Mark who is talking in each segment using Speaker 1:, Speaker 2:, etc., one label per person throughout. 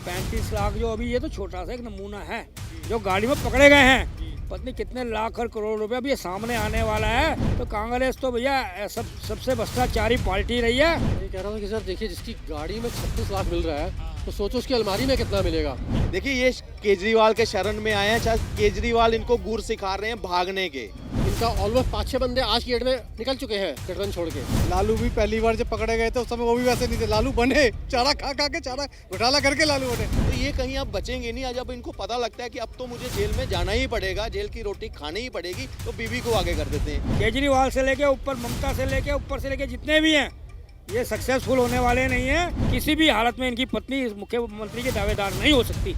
Speaker 1: 35 लाख जो अभी ये तो छोटा सा एक नमूना है जो गाड़ी में पकड़े गए हैं। पत्नी कितने लाख और करोड़ रुपए अभी ये सामने आने वाला है। तो कांग्रेस तो भैया सबसे भ्रष्टाचारी पार्टी रही है।
Speaker 2: ये कह रहा हूँ कि सर देखिए, जिसकी गाड़ी में 36 लाख मिल रहा है तो सोचो उसकी अलमारी में कितना मिलेगा।
Speaker 3: देखिए ये केजरीवाल के शरण में आए हैं, चाहे केजरीवाल इनको गुर सिखा रहे हैं भागने के।
Speaker 2: इनका ऑलमोस्ट 5-6 बंदे आज की डेट में निकल चुके हैं गठबंधन छोड़ के।
Speaker 4: लालू भी पहली बार जब पकड़े गए थे उस समय वो भी वैसे नहीं थे। लालू बने चारा खा खा के, चारा घोटाला करके लालू बने।
Speaker 3: तो ये कहीं अब बचेंगे नहीं। जब इनको पता लगता है कि अब तो मुझे जेल में जाना ही पड़ेगा, जेल की रोटी खानी ही पड़ेगी, तो बीवी को आगे कर देते हैं।
Speaker 1: केजरीवाल से लेके ऊपर ममता से लेके ऊपर से लेके जितने भी हैं ये सक्सेसफुल होने वाले नहीं है। किसी भी हालत में इनकी पत्नी मुख्यमंत्री की दावेदार नहीं हो सकती।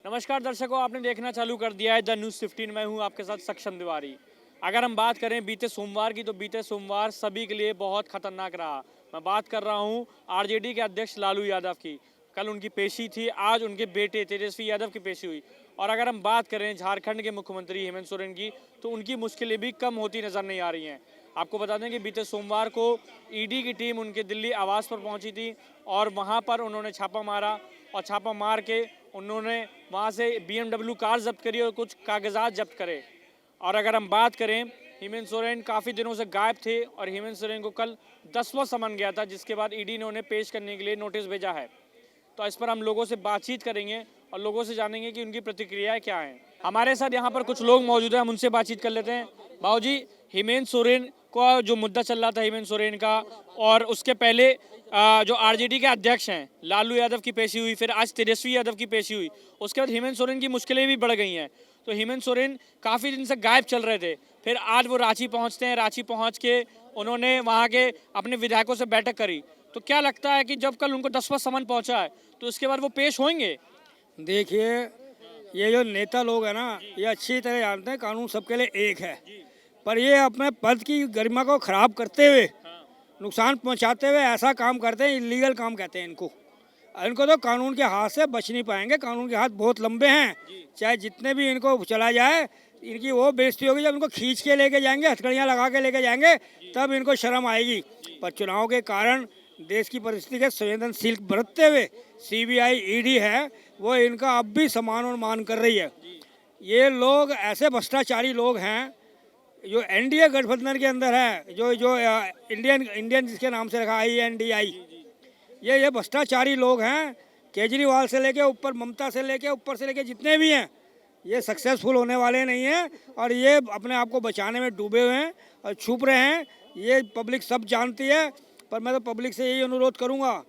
Speaker 1: नमस्कार दर्शकों, आपने देखना चालू कर दिया है द न्यूज़ 15। मैं हूं आपके साथ सक्षम तिवारी। अगर हम बात करें बीते सोमवार की, तो बीते सोमवार सभी के लिए बहुत खतरनाक रहा। मैं बात कर रहा हूं आरजेडी के अध्यक्ष लालू यादव की। कल उनकी पेशी थी, आज उनके बेटे तेजस्वी यादव की पेशी हुई। और अगर हम बात करें झारखंड के मुख्यमंत्री हेमंत सोरेन की, तो उनकी मुश्किलें भी कम होती नजर नहीं आ रही हैं। आपको बता दें कि बीते सोमवार को ईडी की टीम उनके दिल्ली आवास पर पहुंची थी और वहां पर उन्होंने छापा मारा और छापा मार के उन्होंने वहां से BMW कार जब्त करी और कुछ कागजात जब्त करे। और अगर हम बात करें, हेमंत सोरेन काफ़ी दिनों से गायब थे और हेमंत सोरेन को कल 10वां समन गया था, जिसके बाद ईडी ने उन्हें पेश करने के लिए नोटिस भेजा है। तो इस पर हम लोगों से बातचीत करेंगे और लोगों से जानेंगे कि उनकी प्रतिक्रियाएं क्या हैं। हमारे साथ यहाँ पर कुछ लोग मौजूद हैं, हम उनसे बातचीत कर लेते हैं। बाबू जी, हेमंत सोरेन का जो मुद्दा चल रहा था हेमंत सोरेन का, और उसके पहले जो आरजेडी के अध्यक्ष हैं लालू यादव की पेशी हुई, फिर आज तेजस्वी यादव की पेशी हुई, उसके बाद हेमंत सोरेन की मुश्किलें भी बढ़ गई हैं। तो हेमंत सोरेन काफ़ी दिन से गायब चल रहे थे, फिर आज वो रांची पहुँचते हैं। रांची पहुँच के उन्होंने वहाँ के अपने विधायकों से बैठक करी। तो क्या लगता है कि जब कल उनको 10वां समन पहुँचा है तो उसके बाद वो पेश होंगे? देखिए, ये जो नेता लोग हैं ना, ये अच्छी तरह जानते हैं कानून सबके लिए एक है, पर ये अपने पद की गरिमा को खराब करते हुए, नुकसान पहुंचाते हुए ऐसा काम करते हैं, इलीगल काम कहते हैं इनको। इनको तो कानून के हाथ से बच नहीं पाएंगे। कानून के हाथ बहुत लंबे हैं, चाहे जितने भी इनको चला जाए, इनकी वो बेइज्जती होगी जब इनको खींच के लेके जाएंगे, हथकड़ियाँ लगा के लेके जाएंगे, तब इनको शर्म आएगी। पर चुनाव के कारण देश की परिस्थिति के संवेदनशील बरतते हुए CBI ईडी है वो इनका अब भी सम्मान और मान कर रही है। ये लोग ऐसे भ्रष्टाचारी लोग हैं जो NDA गठबंधन के अंदर है, जो इंडियन जिसके नाम से रखा INDI, ये भ्रष्टाचारी लोग हैं। केजरीवाल से लेके ऊपर ममता से लेके ऊपर से लेके जितने भी हैं ये सक्सेसफुल होने वाले नहीं हैं और ये अपने आप को बचाने में डूबे हुए हैं और छुप रहे हैं। ये पब्लिक सब जानती है, पर मैं तो पब्लिक से यही अनुरोध करूंगा,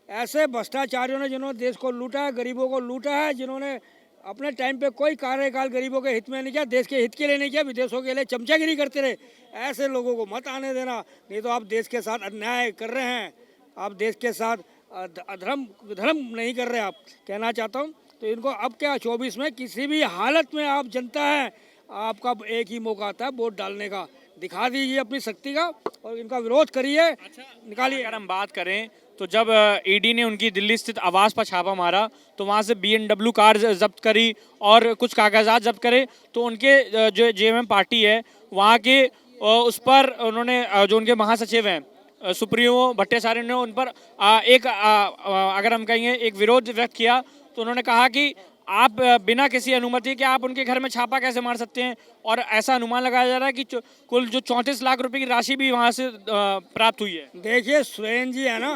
Speaker 1: ऐसे भ्रष्टाचारियों ने जिन्होंने देश को लूटा है, गरीबों को लूटा है, जिन्होंने अपने टाइम पे कोई कार्यकाल गरीबों के हित में नहीं किया, देश के हित के लिए नहीं किया, विदेशों के लिए चमचागिरी करते रहे, ऐसे लोगों को मत आने देना। नहीं तो आप देश के साथ अन्याय कर रहे हैं, आप देश के साथ धर्म नहीं कर रहे। आप कहना चाहता हूँ तो इनको अब क्या 24 में किसी भी हालत में आप जनता है, आपका एक ही मौका आता है वोट डालने का। दिखा दीजिए अपनी शक्ति का और इनका विरोध करिए, निकालिए।
Speaker 5: अगर हम बात करें तो जब ईडी ने उनकी दिल्ली स्थित आवास पर छापा मारा तो वहाँ से BMW कार जब्त करी और कुछ कागजात जब्त करे, तो उनके जो JMM पार्टी है वहाँ के उस पर उन्होंने जो उनके महासचिव हैं सुप्रीमो भट्टाचार्य ने उन पर अगर हम कहेंगे एक विरोध व्यक्त किया। तो उन्होंने कहा कि आप बिना किसी अनुमति के आप उनके घर में छापा कैसे मार सकते हैं, और ऐसा अनुमान लगाया जा रहा है कि कुल जो 34 लाख रुपए की राशि भी वहां से प्राप्त हुई है।
Speaker 1: देखिए, सोरेन जी है ना,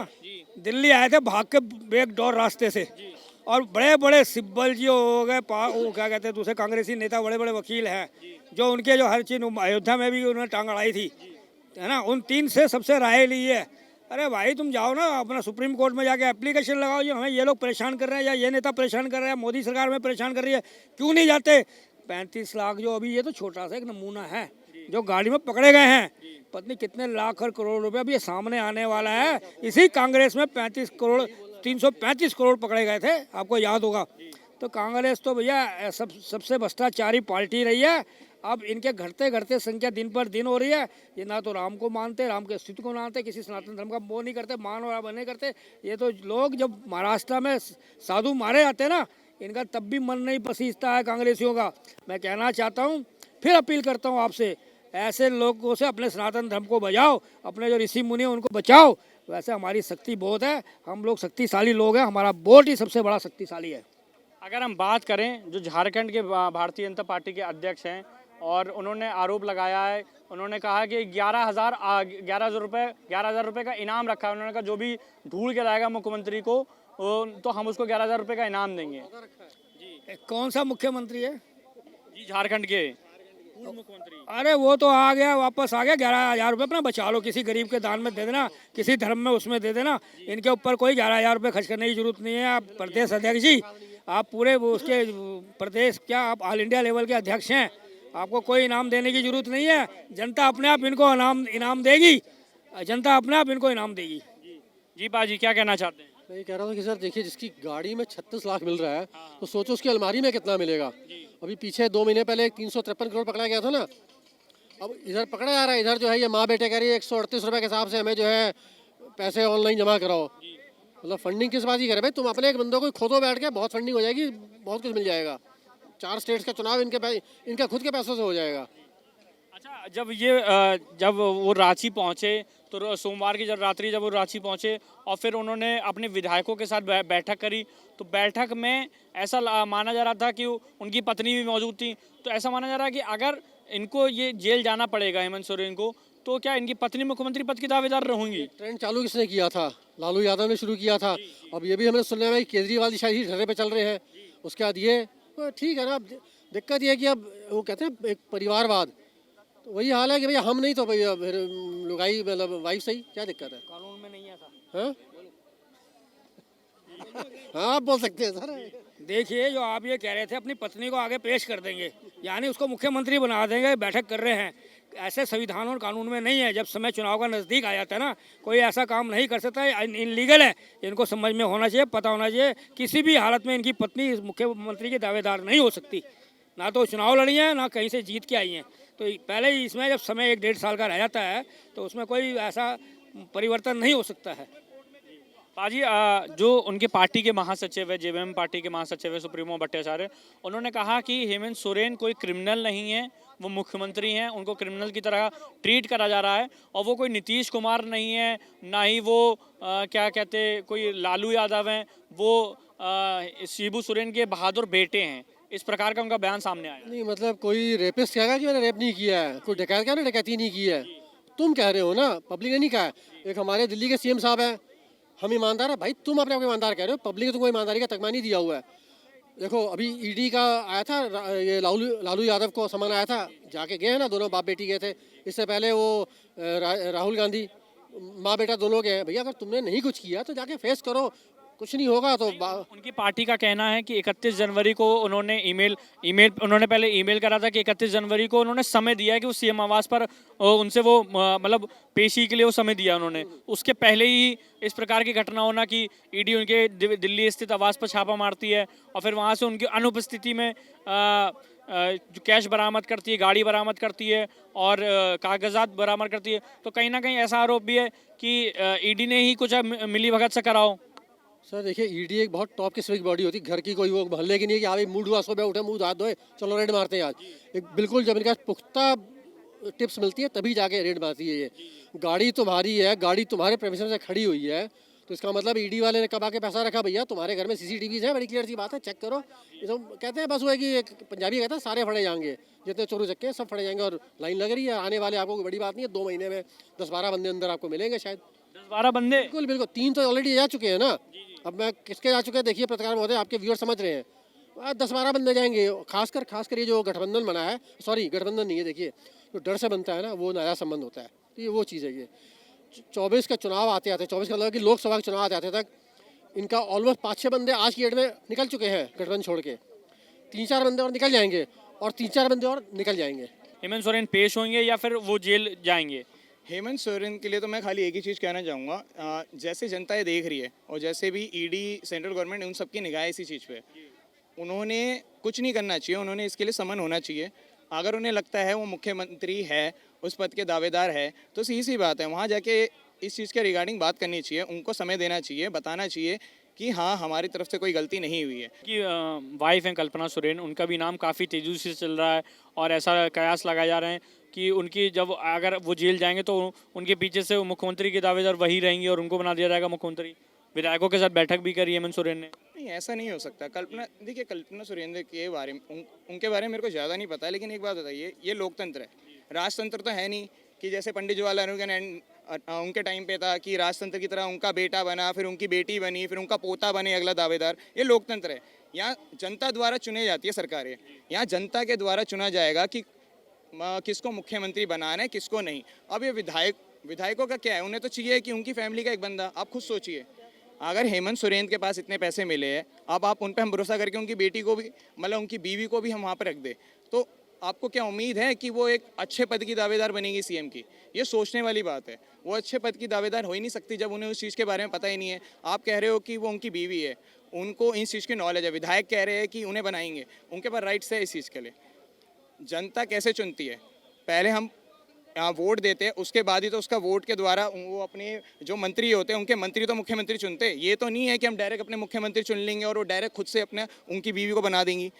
Speaker 1: दिल्ली आए थे भाग के बैकडोर रास्ते से, और बड़े बड़े सिब्बल जी हो गए, वो क्या कहते हैं दूसरे कांग्रेसी नेता, बड़े बड़े वकील हैं जो उनके जो हर चीज अयोध्या में भी उन्होंने टांग अड़ाई थी, है ना, उन 3 से सबसे राय ली है। अरे भाई, तुम जाओ ना अपना सुप्रीम कोर्ट में जाके एप्लीकेशन लगाओ, जो हमें ये लोग परेशान कर रहे हैं या ये नेता परेशान कर रहे हैं, मोदी सरकार में परेशान कर रही है, क्यों नहीं जाते? 35 लाख जो अभी ये तो छोटा सा एक नमूना है जो गाड़ी में पकड़े गए हैं। पत्नी कितने लाख और करोड़ रुपए अभी ये सामने आने वाला है। इसी कांग्रेस में 335 करोड़ पकड़े गए थे, आपको याद होगा। तो कांग्रेस तो भैया सबसे भ्रष्टाचारी पार्टी रही है। अब इनके घटते घटते संख्या दिन पर दिन हो रही है। ये ना तो राम को मानते, राम के अस्तित्व को मानते, किसी सनातन धर्म का वो नहीं करते, मान और अब नहीं करते। ये तो लोग जब महाराष्ट्र में साधु मारे जाते हैं ना, इनका तब भी मन नहीं पसीजता है कांग्रेसियों का। मैं कहना चाहता हूँ
Speaker 6: फिर अपील करता हूँ आपसे, ऐसे लोगों से अपने सनातन धर्म को बचाओ, अपने जो ऋषि मुनि हैं उनको बचाओ। वैसे हमारी शक्ति बहुत है, हम लोग शक्तिशाली लोग हैं, हमारा वोट ही सबसे बड़ा शक्तिशाली है।
Speaker 5: अगर हम बात करें जो झारखंड के भारतीय जनता पार्टी के अध्यक्ष हैं और उन्होंने आरोप लगाया है, उन्होंने कहा कि 11,000 रुपये का इनाम रखा है। उन्होंने कहा जो भी ढूंढ के लाएगा मुख्यमंत्री को तो हम उसको 11,000 रुपये का इनाम देंगे।
Speaker 6: कौन सा मुख्यमंत्री है?
Speaker 5: जी झारखंड के पूर्व मुख्यमंत्री।
Speaker 6: अरे वो तो आ गया, वापस आ गया। 11,000 रुपये अपना बचा लो, किसी गरीब के दान में दे देना, किसी धर्म में उसमें दे देना। इनके ऊपर कोई 11,000 रुपये खर्च करने की जरूरत नहीं है। आप प्रदेश अध्यक्ष जी, आप पूरे उसके प्रदेश क्या आप ऑल इंडिया लेवल के अध्यक्ष हैं, आपको कोई इनाम देने की जरूरत नहीं है। जनता अपने आप इनको इनाम देगी, जनता अपने आप इनको इनाम देगी।
Speaker 5: जी पाजी क्या कहना चाहते हैं?
Speaker 2: मैं ये कह रहा था कि सर देखिए, जिसकी गाड़ी में 36 लाख मिल रहा है तो सोचो उसकी अलमारी में कितना मिलेगा। अभी पीछे 2 महीने पहले 353 करोड़ पकड़ा गया था ना, अब इधर पकड़ा जा रहा है। इधर जो है ये माँ बेटे कह रही है 138 रुपये के हिसाब से हमें जो है पैसे ऑनलाइन जमा कराओ। मतलब फंडिंग किस बात की करे भाई, तुम अपने एक बंदो को खोदो बैठ के, बहुत फंडिंग हो जाएगी, बहुत कुछ मिल जाएगा। 4 स्टेट्स का चुनाव इनका खुद के पैसों से हो जाएगा।
Speaker 5: अच्छा, जब वो रांची पहुंचे तो सोमवार की जब रात्रि जब वो रांची पहुंचे और फिर उन्होंने अपने विधायकों के साथ बैठक करी, तो बैठक में ऐसा माना जा रहा था कि उनकी पत्नी भी मौजूद थी। तो ऐसा माना जा रहा है कि अगर इनको ये जेल जाना पड़ेगा हेमंत सोरेन को, तो क्या इनकी पत्नी मुख्यमंत्री पद की दावेदार रहेंगी?
Speaker 2: ट्रेंड चालू किसने किया था? लालू यादव ने शुरू किया था। अब ये भी हमें सुनने में केजरीवाल जी शायद ही ढर्रे पे चल रहे हैं। उसके बाद ये तो ठीक है ना। अब दिक्कत ये है कि अब वो कहते हैं एक परिवारवाद, तो वही हाल है कि भैया हम नहीं तो भैया फिर लुगाई मतलब वाइफ सही, क्या दिक्कत है?
Speaker 6: कानून में नहीं है ऐसा।
Speaker 2: हाँ हाँ, आप बोल सकते हैं सर।
Speaker 6: देखिए, जो आप ये कह रहे थे अपनी पत्नी को आगे पेश कर देंगे, यानी उसको मुख्यमंत्री बना देंगे, बैठक कर रहे हैं, ऐसे संविधान और कानून में नहीं है। जब समय चुनाव का नज़दीक आ जाता है ना, कोई ऐसा काम नहीं कर सकता है, इनलीगल है। इनको समझ में होना चाहिए, पता होना चाहिए, किसी भी हालत में इनकी पत्नी मुख्यमंत्री की दावेदार नहीं हो सकती। ना तो चुनाव लड़ी हैं, ना कहीं से जीत के आई हैं। तो पहले ही इसमें जब समय 1-1.5 साल का रह जाता है तो उसमें कोई ऐसा परिवर्तन नहीं हो सकता है।
Speaker 5: पाजी जो उनके पार्टी के महासचिव है, जेवीएम पार्टी के महासचिव है सुप्रीमो भट्टाचार्य, उन्होंने कहा कि हेमंत सोरेन कोई क्रिमिनल नहीं है, वो मुख्यमंत्री हैं, उनको क्रिमिनल की तरह ट्रीट करा जा रहा है। और वो कोई नीतीश कुमार नहीं है, ना ही वो क्या कहते कोई लालू यादव हैं, वो शिबू सोरेन के बहादुर बेटे हैं। इस प्रकार का उनका बयान सामने आया।
Speaker 2: नहीं मतलब कोई रेपिस्ट कहेगा कि मैंने रेप नहीं किया है, कोई डकैत क्या ना डकैती नहीं की है। तुम कह रहे हो ना, पब्लिक ने नहीं कहा है। एक हमारे दिल्ली के सीएम साहब हैं, हम ईमानदार है भाई, तुम अपने आप को ईमानदार कह रहे हो, पब्लिक ने तुमको ईमानदारी का तगमा नहीं दिया हुआ है। देखो अभी ईडी का आया था, ये लालू यादव को समन आया था, जाके गए हैं ना, दोनों बाप बेटी गए थे। इससे पहले वो राहुल गांधी माँ बेटा दोनों गए। भैया अगर तुमने नहीं कुछ किया तो जाके फेस करो, कुछ नहीं होगा तो
Speaker 5: उनकी पार्टी का कहना है कि 31 जनवरी को उन्होंने उन्होंने पहले ईमेल करा था कि 31 जनवरी को उन्होंने समय दिया है कि वो सीएम आवास पर उनसे वो मतलब पेशी के लिए वो समय दिया उन्होंने। उसके पहले ही इस प्रकार की घटना होना कि ईडी उनके दिल्ली स्थित आवास पर छापा मारती है और फिर वहाँ से उनकी अनुपस्थिति में जो कैश बरामद करती है, गाड़ी बरामद करती है और कागजात बरामद करती है। तो कहीं ना कहीं ऐसा आरोप भी है कि ईडी ने ही कुछ मिली भगत से कराओ।
Speaker 2: सर देखिए, ईडी एक बहुत टॉप की सिविक बॉडी होती है, घर की कोई वो मोहल्ले की नहीं है कि हाँ भाई मूड हुआ सुबह उठे मुंह हाथ धोए चलो रेड मारते हैं आज। एक बिल्कुल जब इनके पास पुख्ता टिप्स मिलती है तभी जाके रेड मारती है। ये गाड़ी तुम्हारी है, गाड़ी तुम्हारे प्रेमिसेस से खड़ी हुई है, तो इसका मतलब ईडी वाले ने कब आके पैसा रखा? भैया तुम्हारे घर में सीसीटीवीज है, बड़ी क्लियर सी बात है, चेक करो। ये तो कहते हैं बस वो है कि एक पंजाबी कहता है सारे फड़े जाएंगे, जितने चोरू चक्के सब फड़े जाएंगे। और लाइन लग रही है आने वाले, आपको बड़ी बात नहीं है, 2 महीने में 10-12 बंदे अंदर आपको मिलेंगे शायद।
Speaker 5: 10-12 बंदे?
Speaker 2: बिल्कुल बिल्कुल, 3 तो ऑलरेडी जा चुके हैं ना। अब मैं किसके जा चुके हैं देखिए, पत्रकार महोदय आपके व्यूअर समझ रहे हैं। 10-12 बंदे जाएंगे, खासकर ये जो गठबंधन बना है, सॉरी गठबंधन नहीं है, देखिए जो डर से बनता है ना वो नया संबंध होता है। तो ये वो चीज़ है। ये 24 का चुनाव आते 24 का मतलब कि लोकसभा के चुनाव आते तक इनका ऑलमोस्ट 5-6 बंदे आज की डेट में निकल चुके हैं गठबंधन छोड़ के। 3-4 बंदे और निकल जाएंगे और 3-4 बंदे और निकल जाएंगे।
Speaker 5: हेमंत सोरेन पेश होंगे या फिर वो जेल जाएंगे?
Speaker 7: हेमंत सोरेन के लिए तो मैं खाली एक ही चीज़ कहना चाहूँगा, जैसे जनता ये देख रही है और जैसे भी ईडी सेंट्रल गवर्नमेंट उन सबकी निगाह इसी चीज़ पे, उन्होंने कुछ नहीं करना चाहिए, उन्होंने इसके लिए समन होना चाहिए। अगर उन्हें लगता है वो मुख्यमंत्री है, उस पद के दावेदार है, तो सीधी सी बात है वहाँ जाके इस चीज़ के रिगार्डिंग बात करनी चाहिए, उनको समय देना चाहिए, बताना चाहिए कि हाँ हमारी तरफ से कोई गलती नहीं हुई है।
Speaker 5: की वाइफ हैं कल्पना सोरेन, उनका भी नाम काफ़ी तेजी से चल रहा है और ऐसा कयास लगाए जा रहे हैं कि उनकी जब अगर वो जेल जाएंगे तो उनके पीछे से मुख्यमंत्री के दावेदार वही रहेंगी और उनको बना दिया जाएगा मुख्यमंत्री। विधायकों के साथ बैठक भी करी हेमंत सोरेन ने।
Speaker 7: नहीं, ऐसा नहीं हो सकता। देखिए कल्पना सुरेंद्र के बारे में उनके बारे में मेरे को ज़्यादा नहीं पता है, लेकिन एक बात बताइए, ये लोकतंत्र है, राजतंत्र तो है नहीं कि जैसे पंडित जवाहरलाल नेहरू के उनके टाइम पे था कि राजतंत्र की तरह उनका बेटा बना, फिर उनकी बेटी बनी, फिर उनका पोता बने अगला दावेदार। ये लोकतंत्र है, यहाँ जनता द्वारा चुनी जाती है सरकारें, यहाँ जनता के द्वारा चुना जाएगा कि किसको मुख्यमंत्री बनाना है किसको नहीं। अब ये विधायकों का क्या है, उन्हें तो चाहिए कि उनकी फैमिली का एक बंदा। आप खुद सोचिए, अगर हेमंत सोरेन के पास इतने पैसे मिले हैं, अब आप उन पर हम भरोसा करके उनकी बेटी को भी, मतलब उनकी बीवी को भी हम वहाँ पर रख दें, तो आपको क्या उम्मीद है कि वो एक अच्छे पद की दावेदार बनेगी सीएम की? ये सोचने वाली बात है। वो अच्छे पद की दावेदार हो ही नहीं सकती जब उन्हें उस चीज़ के बारे में पता ही नहीं है। आप कह रहे हो कि वो उनकी बीवी है, उनको इस चीज़ की नॉलेज है, विधायक कह रहे हैं कि उन्हें बनाएंगे, उनके पास राइट्स है इस चीज़ के लिए। जनता कैसे चुनती है? पहले हम वोट देते हैं, उसके बाद ही तो उसका वोट के द्वारा वो अपने जो मंत्री होते हैं उनके मंत्री तो मुख्यमंत्री चुनते हैं। ये तो नहीं है कि हम डायरेक्ट अपने मुख्यमंत्री चुन लेंगे और वो डायरेक्ट खुद से अपने उनकी बीवी को बना देंगी,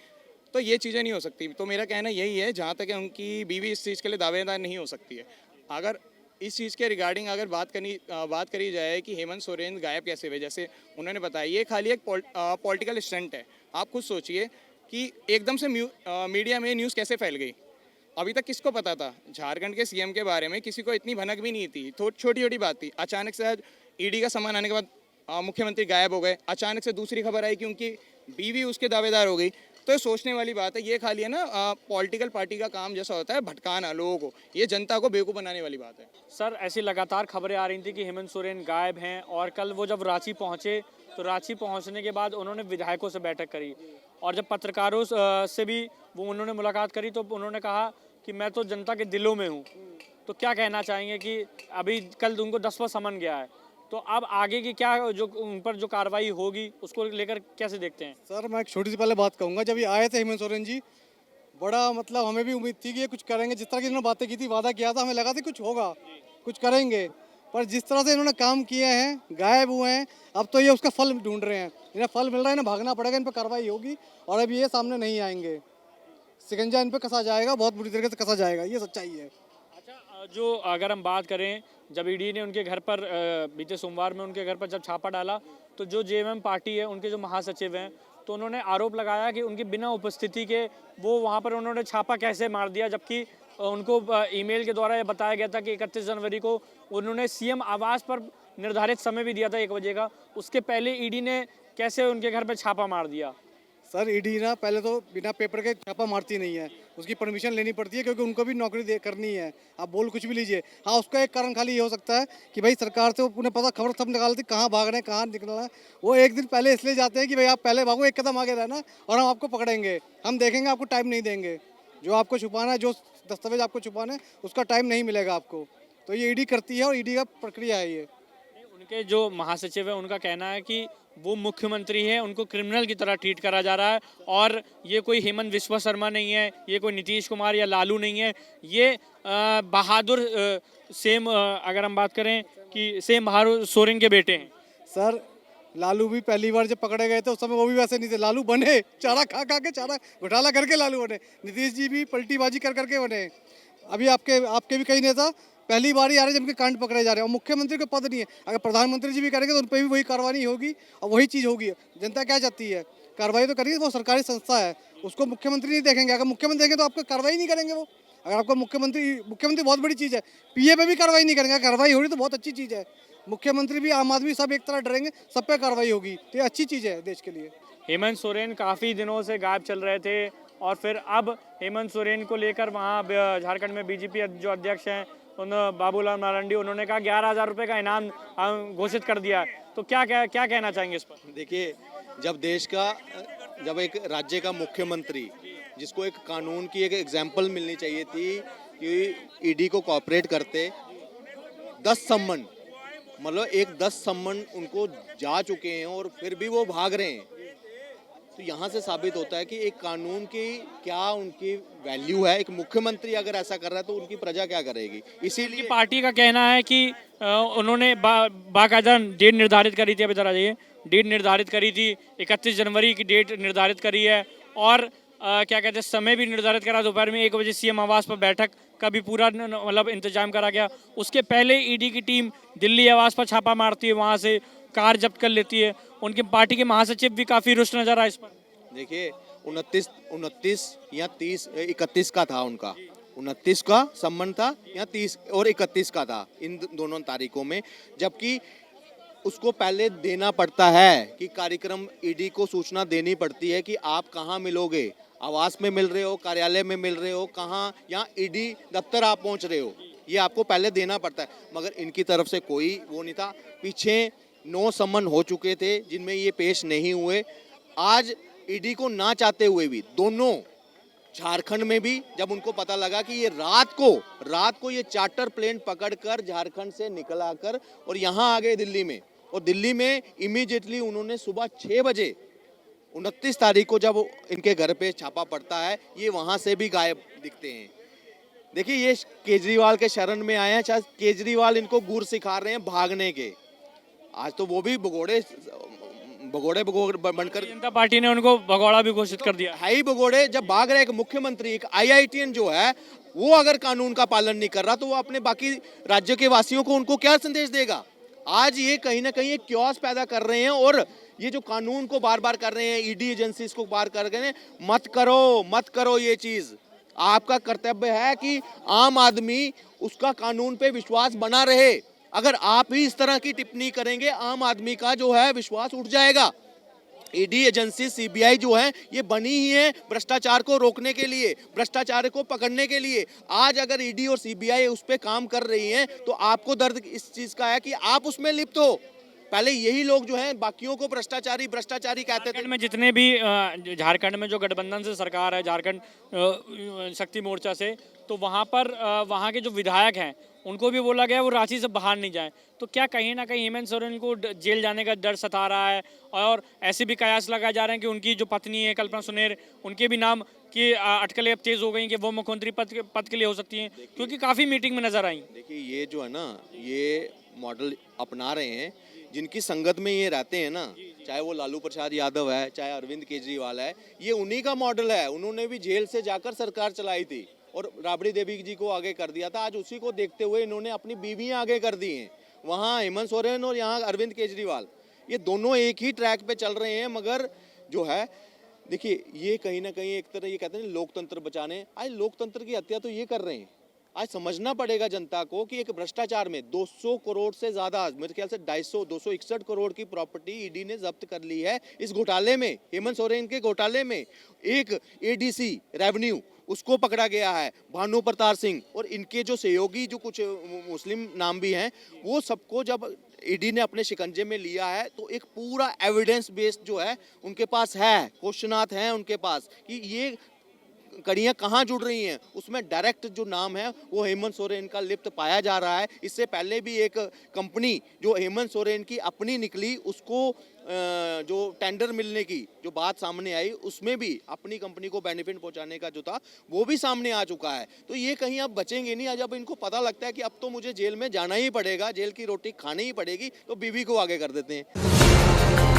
Speaker 7: तो ये चीज़ें नहीं हो सकती। तो मेरा कहना यही है, जहाँ तक उनकी बीवी इस चीज़ के लिए दावेदार नहीं हो सकती है। अगर इस चीज़ के रिगार्डिंग अगर बात करी जाए कि हेमंत सोरेन गायब कैसे हुए, जैसे उन्होंने बताया, ये खाली एक पॉलिटिकल स्टंट है। आप खुद सोचिए कि एकदम से मीडिया में न्यूज़ कैसे फैल गई। अभी तक किसको पता था झारखंड के सीएम के बारे में? किसी को इतनी भनक भी नहीं थी, छोटी छोटी बात थी। अचानक से आज ईडी का सामान आने के बाद मुख्यमंत्री गायब हो गए। अचानक से दूसरी खबर आई कि उनकी बीवी उसके दावेदार हो गई। तो ये सोचने वाली बात है। ये खाली है ना पॉलिटिकल पार्टी का काम जैसा होता है, भटकाना लोगों को। ये जनता को बेवकूफ़ बनाने वाली बात है।
Speaker 5: सर, ऐसी लगातार खबरें आ रही थी कि हेमंत सोरेन गायब हैं और कल वो जब रांची पहुंचे तो रांची पहुंचने के बाद उन्होंने विधायकों से बैठक करी और जब पत्रकारों से भी वो उन्होंने मुलाकात करी तो उन्होंने कहा कि मैं तो जनता के दिलों में हूँ। तो क्या कहना चाहेंगे कि अभी कल उनको 10वां समन गया है, तो अब आगे की क्या जो उन पर जो कार्रवाई होगी उसको लेकर कैसे देखते हैं?
Speaker 4: सर मैं एक छोटी सी पहले बात कहूँगा, जब ये आए थे हेमंत सोरेन जी, बड़ा मतलब हमें भी उम्मीद थी कि ये कुछ करेंगे। जिस तरह की इन्होंने बातें की थी, वादा किया था, हमें लगा था कुछ होगा, कुछ करेंगे। पर जिस तरह से इन्होंने काम किए हैं, गायब हुए हैं, अब तो ये उसका फल ढूंढ रहे हैं। इन्हें फल मिल रहा है, इन्हें भागना पड़ेगा, इन पर कार्रवाई होगी और अब ये सामने नहीं आएंगे। शिकंजा इन पर कसा जाएगा, बहुत बुरी तरीके से कसा जाएगा, ये सच्चाई है।
Speaker 5: अच्छा, जो अगर हम बात करें, जब ईडी ने उनके घर पर बीते सोमवार में उनके घर पर जब छापा डाला तो जो जेएमएम पार्टी है उनके जो महासचिव हैं तो उन्होंने आरोप लगाया कि उनकी बिना उपस्थिति के वो वहाँ पर उन्होंने छापा कैसे मार दिया, जबकि उनको ईमेल के द्वारा ये बताया गया था कि 31 जनवरी को उन्होंने सीएम आवास पर निर्धारित समय भी दिया था 1 बजे का। उसके पहले ईडी ने कैसे उनके घर पर छापा मार दिया?
Speaker 4: सर ईडी ना पहले तो बिना पेपर के छापा मारती नहीं है, उसकी परमिशन लेनी पड़ती है, क्योंकि उनको भी नौकरी करनी है। आप बोल कुछ भी लीजिए। हाँ, उसका एक कारण खाली ये हो सकता है कि भाई सरकार से उन्हें पता, खबर सब निकालती कहाँ भाग रहे हैं, कहाँ निकलना है। वो एक दिन पहले इसलिए जाते हैं कि भाई आप पहले भागो, एक कदम आगे रहना और हम आपको पकड़ेंगे, हम देखेंगे, आपको टाइम नहीं देंगे। जो आपको छुपाना है, जो दस्तावेज आपको छुपाना है, उसका टाइम नहीं मिलेगा आपको। तो ये ईडी करती है और ईडी का प्रक्रिया है ये।
Speaker 5: उनके जो महासचिव है उनका कहना है कि वो मुख्यमंत्री है, उनको क्रिमिनल की तरह ट्रीट करा जा रहा है और ये कोई हेमंत विश्वा शर्मा नहीं है, ये कोई नीतीश कुमार या लालू नहीं है, ये बहादुर अगर हम बात करें कि सेम बहादुर सोरेन के बेटे हैं।
Speaker 4: सर लालू भी पहली बार जब पकड़े गए थे उस समय वो भी वैसे नहीं थे। लालू बने, चारा खा खा के, चारा घोटाला करके लालू बने। नीतीश जी भी पलटीबाजी कर करके बने। अभी आपके भी कई नेता पहली बार ही आ रहे हैं जबकि कांड पकड़े जा रहे हैं और मुख्यमंत्री को पद नहीं है। अगर प्रधानमंत्री जी भी करेंगे तो उन पर भी वही कार्रवाई होगी और वही चीज़ होगी। जनता क्या चाहती है? कार्रवाई तो करेगी, वो सरकारी संस्था है, उसको मुख्यमंत्री नहीं देखेंगे। अगर मुख्यमंत्री देखेंगे तो आपको कार्रवाई नहीं करेंगे वो। अगर आपको मुख्यमंत्री बहुत बड़ी चीज़ है, पीए पे भी कार्रवाई नहीं करेंगे। कार्रवाई हो रही तो बहुत अच्छी चीज़ है। मुख्यमंत्री भी, आम आदमी, सब एक तरह डरेंगे, सब पे कार्रवाई होगी, तो ये अच्छी चीज़ है देश के लिए।
Speaker 5: हेमंत सोरेन काफ़ी दिनों से गायब चल रहे थे और फिर अब हेमंत सोरेन को लेकर वहाँ झारखंड में बीजेपी जो अध्यक्ष हैं उन बाबूलाल मरांडी, उन्होंने कहा 11,000 रुपये का इनाम घोषित कर दिया है। तो क्या कहना चाहेंगे इस पर?
Speaker 3: देखिए, जब एक राज्य का मुख्यमंत्री, जिसको एक कानून की एक एग्जाम्पल मिलनी चाहिए थी कि ईडी को कोऑपरेट करते, 10 सम्मन, मतलब 10 सम्मन उनको जा चुके हैं और फिर भी वो भाग रहे हैं। तो यहाँ से साबित होता है कि एक कानून की क्या उनकी वैल्यू है। एक मुख्यमंत्री अगर ऐसा कर रहा है तो उनकी प्रजा क्या करेगी। इसीलिए
Speaker 5: पार्टी का कहना है कि उन्होंने बाकायदा डेट निर्धारित करी थी, अभी जरा जाइए, डेट निर्धारित करी थी 31 जनवरी की डेट निर्धारित करी है और क्या कहते हैं समय भी निर्धारित करा, दोपहर में 1 बजे सीएम आवास पर बैठक का भी पूरा मतलब इंतजाम करा गया। उसके पहले ईडी की टीम दिल्ली आवास पर छापा मारती है, वहाँ से कार जब्त कर लेती है। उनके पार्टी के महासचिव भी काफ़ी रुष्ट नजर आए इस पर।
Speaker 3: देखिए 29 या 31 का था उनका, 29 का संबंध था या 30 और 31 का था इन दोनों तारीखों में, जबकि उसको पहले देना पड़ता है कि कार्यक्रम ईडी को सूचना देनी पड़ती है कि आप कहाँ मिलोगे, आवास में मिल रहे हो, कार्यालय में मिल रहे हो, कहाँ, यहाँ ईडी दफ्तर आप पहुँच रहे हो, ये आपको पहले देना पड़ता है। मगर इनकी तरफ से कोई वो नहीं था। पीछे 9 समन हो चुके थे जिनमें ये पेश नहीं हुए। आज ईडी को ना चाहते हुए भी दोनों झारखंड में भी जब उनको पता लगा कि ये रात को ये चार्टर प्लेन पकड़कर झारखंड से निकल आकर और यहाँ आ गए दिल्ली में, और दिल्ली में इमीडिएटली उन्होंने सुबह 6 बजे 29 तारीख को जब इनके घर पे छापा पड़ता है, ये वहाँ से भी गायब दिखते हैं। देखिए ये केजरीवाल के शरण में आए हैं, शायद केजरीवाल इनको गुर सिखा रहे हैं भागने के। आज तो वो भी भगोड़े बनकर,
Speaker 5: जनता पार्टी ने उनको भगोड़ा भी घोषित कर दिया।
Speaker 3: है ही भगोड़े। जब भाग रहे एक मुख्यमंत्री, एक IITN जो है वो अगर कानून का पालन नहीं कर रहा तो वो अपने बाकी राज्य के वासियों को उनको क्या संदेश देगा। आज ये कहीं ना कहीं एक क्योस पैदा कर रहे हैं और ये जो कानून को बार बार कर रहे हैं, ईडी एजेंसीज को बार कर रहे हैं, मत करो ये चीज। आपका कर्तव्य है कि आम आदमी उसका कानून पे विश्वास बना रहे। अगर आप ही इस तरह की टिप्पणी करेंगे, आम आदमी का जो है विश्वास उठ जाएगा। ईडी एजेंसी CBI जो है ये बनी ही है भ्रष्टाचार को रोकने के लिए, भ्रष्टाचार को पकड़ने के लिए। आज अगर ईडी और CBI उस पर काम कर रही हैं तो आपको दर्द इस चीज का है कि आप उसमें लिप्त हो। पहले यही लोग जो हैं बाकियों को भ्रष्टाचारी कहते थे।
Speaker 5: झारखंड में जितने भी झारखंड में जो गठबंधन से सरकार है, झारखंड शक्ति मोर्चा से, तो वहाँ पर वहाँ के जो विधायक हैं उनको भी बोला गया वो रांची से बाहर नहीं जाए। तो क्या कहीं ना कहीं हेमंत सोरेन को जेल जाने का डर सता रहा है? और ऐसे भी कयास लगाए जा रहे हैं कि उनकी जो पत्नी है कल्पना सुनेर, उनके भी नाम की अटकलें अब तेज हो गई कि वो मुख्यमंत्री पद के लिए हो सकती हैं, क्योंकि काफ़ी मीटिंग में नजर आई।
Speaker 3: देखिए ये जो है ना, ये मॉडल अपना रहे हैं जिनकी संगत में ये रहते हैं ना, चाहे वो लालू प्रसाद यादव है, चाहे अरविंद केजरीवाल है, ये उन्हीं का मॉडल है। उन्होंने भी जेल से जाकर सरकार चलाई थी और राबड़ी देवी जी को आगे कर दिया था। आज उसी को देखते हुए इन्होंने अपनी बीवियां आगे कर दी हैं। वहाँ हेमंत सोरेन और यहाँ अरविंद केजरीवाल, ये दोनों एक ही ट्रैक पे चल रहे हैं। मगर जो है देखिए ये कहीं ना कहीं एक तरह ये कहते हैं लोकतंत्र बचाने, आज लोकतंत्र की हत्या तो ये कर रहे हैं। आज समझना पड़ेगा जनता को कि एक भ्रष्टाचार में 200 करोड़ से ज्यादा, मेरे ख्याल से 261 करोड़ की प्रॉपर्टी ईडी ने जब्त कर ली है इस घोटाले में, हेमंत सोरेन के घोटाले में। एक ADC रेवेन्यू उसको पकड़ा गया है, भानु प्रताप सिंह और इनके जो सहयोगी जो कुछ मुस्लिम नाम भी हैं, वो सबको जब ईडी ने अपने शिकंजे में लिया है तो एक पूरा एविडेंस बेस्ड जो है उनके पास है, क्वेश्चनात हैं उनके पास कि ये कड़ियाँ कहाँ जुड़ रही हैं। उसमें डायरेक्ट जो नाम है वो हेमंत सोरेन का लिप्त पाया जा रहा है। इससे पहले भी एक कंपनी जो हेमंत सोरेन की अपनी निकली, उसको जो टेंडर मिलने की जो बात सामने आई, उसमें भी अपनी कंपनी को बेनिफिट पहुंचाने का जो था वो भी सामने आ चुका है। तो ये कहीं अब बचेंगे नहीं। आज अब इनको पता लगता है कि अब तो मुझे जेल में जाना ही पड़ेगा, जेल की रोटी खानी ही पड़ेगी, तो बीवी को आगे कर देते हैं।